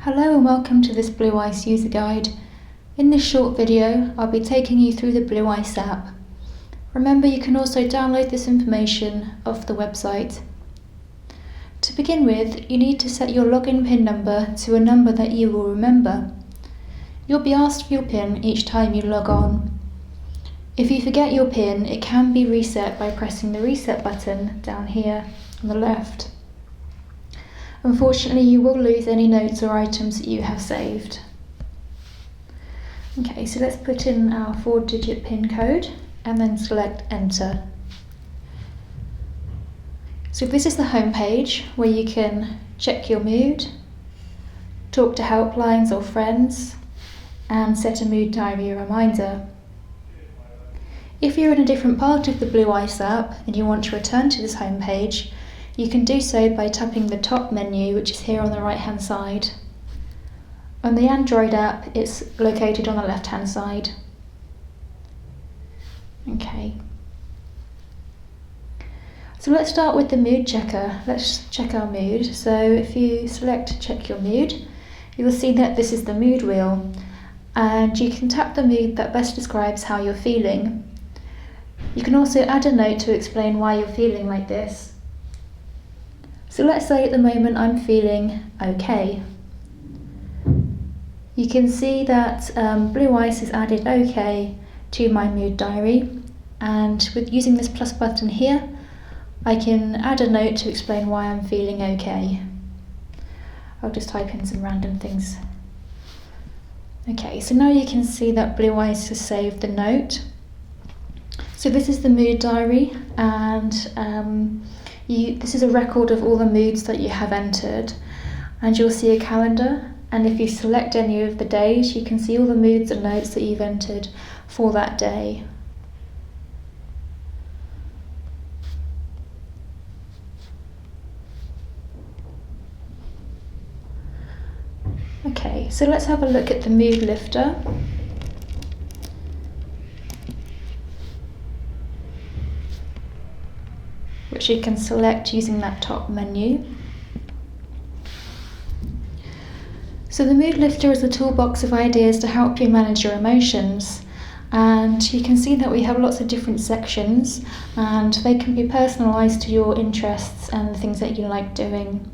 Hello and welcome to this Blue Ice user guide. In this short video, I'll be taking you through the Blue Ice app. Remember, you can also download this information off the website. To begin with, you need to set your login PIN number to a number that you will remember. You'll be asked for your PIN each time you log on. If you forget your PIN, it can be reset by pressing the reset button down here on the left. Unfortunately, you will lose any notes or items that you have saved. Okay, so let's put in our 4-digit PIN code and then select enter. So this is the home page where you can check your mood, talk to helplines or friends, and set a mood diary reminder. If you're in a different part of the Blue Ice app and you want to return to this home page, you can do so by tapping the top menu, which is here on the right hand side. On the Android app, it's located on the left hand side. Okay. So let's start with the mood checker. Let's check our mood. So if you select check your mood, you will see that this is the mood wheel, and you can tap the mood that best describes how you're feeling. You can also add a note to explain why you're feeling like this. So let's say at the moment I'm feeling okay. You can see that Blue Ice has added okay to my mood diary, and with using this plus button here, I can add a note to explain why I'm feeling okay. I'll just type in some random things. Okay, so now you can see that Blue Ice has saved the note. So this is the mood diary, and this is a record of all the moods that you have entered, and you'll see a calendar, and if you select any of the days, you can see all the moods and notes that you've entered for that day. Okay, so let's have a look at the mood lifter. Which you can select using that top menu. So the mood lifter is a toolbox of ideas to help you manage your emotions, and you can see that we have lots of different sections, and they can be personalised to your interests and the things that you like doing.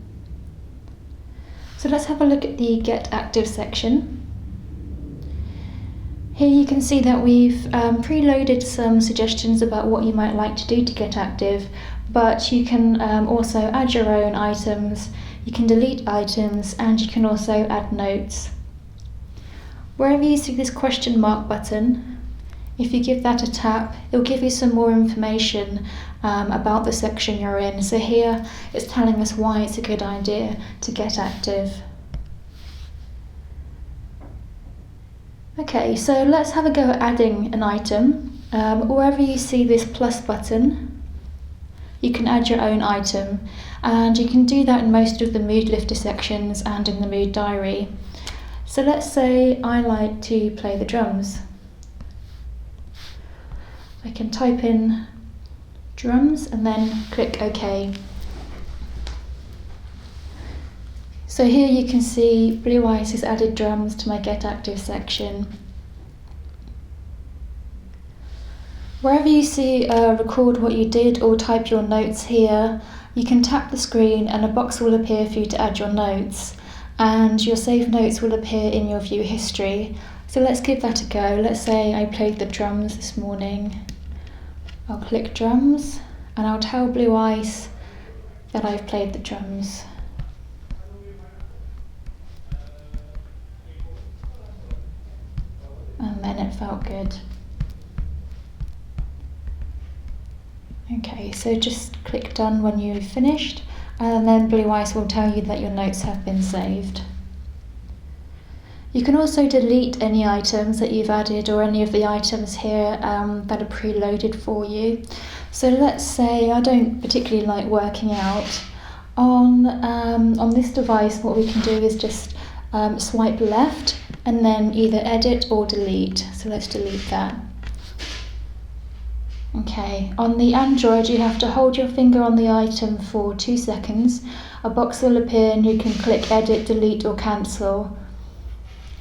So let's have a look at the Get Active section. Here you can see that we've preloaded some suggestions about what you might like to do to get active, but you can also add your own items, you can delete items, and you can also add notes. Wherever you see this question mark button, if you give that a tap, it'll give you some more information about the section you're in. So here it's telling us why it's a good idea to get active. Okay, so let's have a go at adding an item. Wherever you see this plus button, you can add your own item, and you can do that in most of the mood lifter sections and in the mood diary. So let's say I like to play the drums. I can type in drums and then click OK. So here you can see Blue Ice has added drums to my Get Active section. Wherever you see record what you did or type your notes here, you can tap the screen and a box will appear for you to add your notes, and your saved notes will appear in your view history. So let's give that a go. Let's say I played the drums this morning. I'll click drums and I'll tell Blue Ice that I've played the drums. And then it felt good. Okay, so just click done when you've finished, and then Blue Ice will tell you that your notes have been saved. You can also delete any items that you've added or any of the items here that are preloaded for you. So let's say I don't particularly like working out. On this device, what we can do is just swipe left and then either edit or delete. So let's delete that. Okay, on the Android you have to hold your finger on the item for 2 seconds. A box will appear and you can click edit, delete or cancel.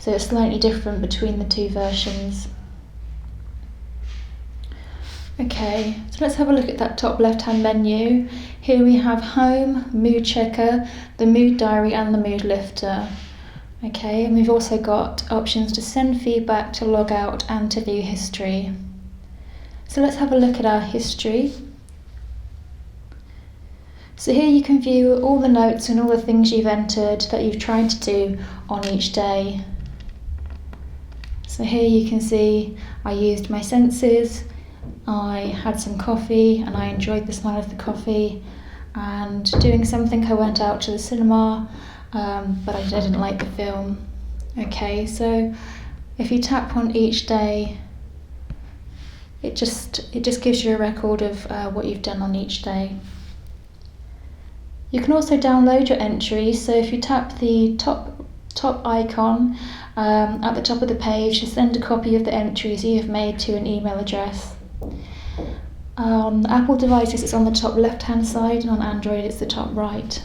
So it's slightly different between the two versions. Okay, so let's have a look at that top left-hand menu. Here we have Home, Mood Checker, the Mood Diary and the Mood Lifter. Okay, and we've also got options to send feedback, to log out and to view history. So let's have a look at our history. So here you can view all the notes and all the things you've entered that you've tried to do on each day. So here you can see I used my senses, I had some coffee and I enjoyed the smell of the coffee, and doing something I went out to the cinema, but I didn't like the film. Okay, so if you tap on each day, it just gives you a record of what you've done on each day. You can also download your entries, so if you tap the top icon at the top of the page, send a copy of the entries you have made to an email address. On Apple devices it's on the top left hand side, and on Android it's the top right.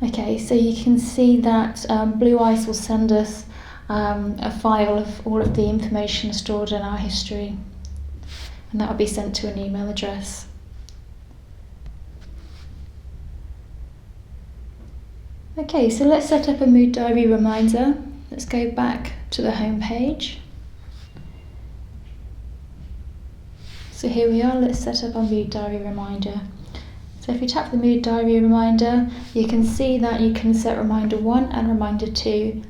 Okay, so you can see that Blue Ice will send us a file of all of the information stored in our history, and that will be sent to an email address. Okay, so let's set up a Mood Diary reminder. Let's go back to the home page. So here we are, let's set up our Mood Diary reminder. So if you tap the Mood Diary reminder, you can see that you can set reminder 1 and reminder 2.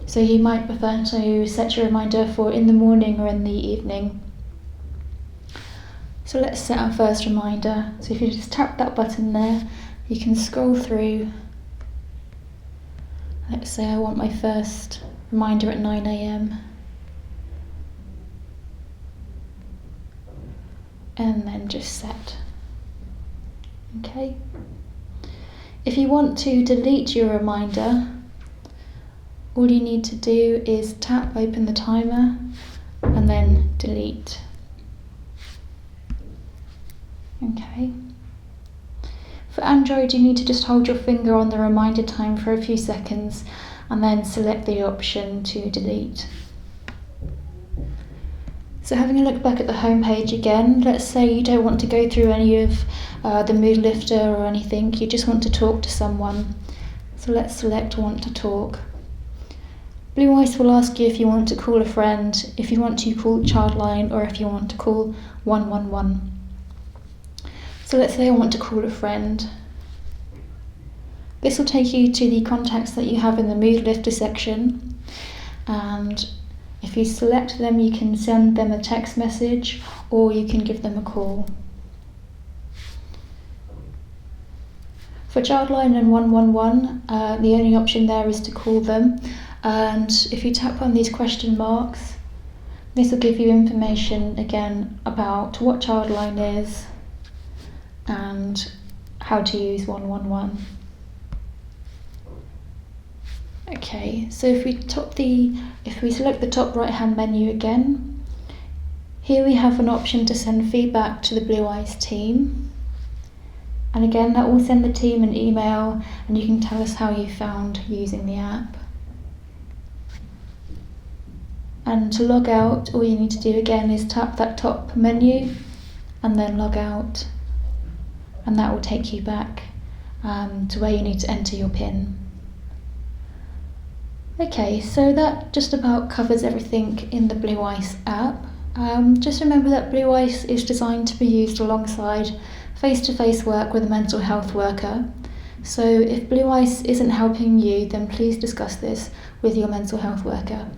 So you might prefer to set your reminder for in the morning or in the evening. So let's set our first reminder. So if you just tap that button there, you can scroll through. Let's say I want my first reminder at 9 AM. And then just set. Okay. If you want to delete your reminder, all you need to do is tap open the timer and then delete. Okay. For Android you need to just hold your finger on the reminder time for a few seconds and then select the option to delete. So having a look back at the home page again, let's say you don't want to go through any of the mood lifter or anything, you just want to talk to someone. So let's select want to talk. Blue Ice will ask you if you want to call a friend, if you want to call Childline, or if you want to call 111. So let's say I want to call a friend. This will take you to the contacts that you have in the mood lifter section, and if you select them you can send them a text message or you can give them a call. For Childline and 111, the only option there is to call them, and if you tap on these question marks, this will give you information again about what Childline is and how to use 111. Okay, so if we select the top right hand menu again, here we have an option to send feedback to the Blue Ice team, and again that will send the team an email and you can tell us how you found using the app. And to log out, all you need to do again is tap that top menu and then log out, and that will take you back to where you need to enter your PIN. Okay, so that just about covers everything in the Blue Ice app. Just remember that Blue Ice is designed to be used alongside face-to-face work with a mental health worker. So if Blue Ice isn't helping you, then please discuss this with your mental health worker.